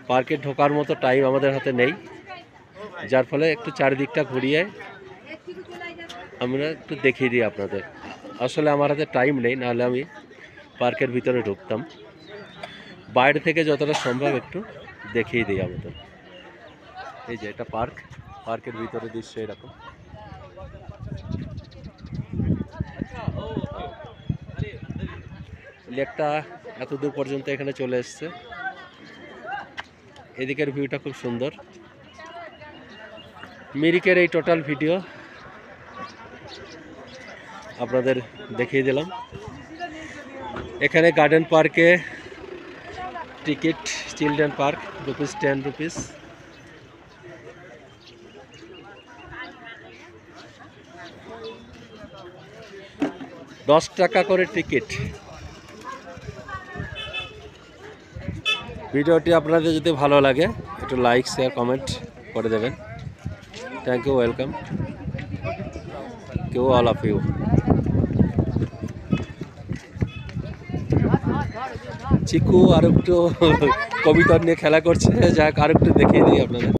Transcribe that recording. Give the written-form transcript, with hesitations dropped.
পার্কে ঢোকার মতো টাইম আমাদের হাতে নেই, যার ফলে একটু চারিদিকটা ঘুরিয়ে আমরা একটু দেখিয়ে দিই আপনাদের। আসলে আমার হাতে টাইম নেই, নাহলে আমি পার্কের ভিতরে ঢুকতাম। বাইরে থেকে যতটা সম্ভব একটু দেখিয়ে দিই আমাদের। এই যে এটা পার্ক, পার্কের ভিতরে দৃশ্য এরকম। লেকটা এত দূর পর্যন্ত এখানে চলে এসছে। এদিকের ভিউটা খুব সুন্দর। মিরিকের এই টোটাল ভিডিও আপনাদের দেখিয়ে দিলাম। এখানে গার্ডেন পার্কে ticket, children park rupees 10 rupees. ৳10 করে টিকিট। ভিডিওটি আপনাদের যদি ভালো লাগে একটু লাইক, শেয়ার, কমেন্ট করে দেবেন। Thank you, welcome to all of you. Chiku আর একটু কবিতা নিয়ে খেলা করছে, যাক আর একটু দেখিয়ে দিই আপনাদের।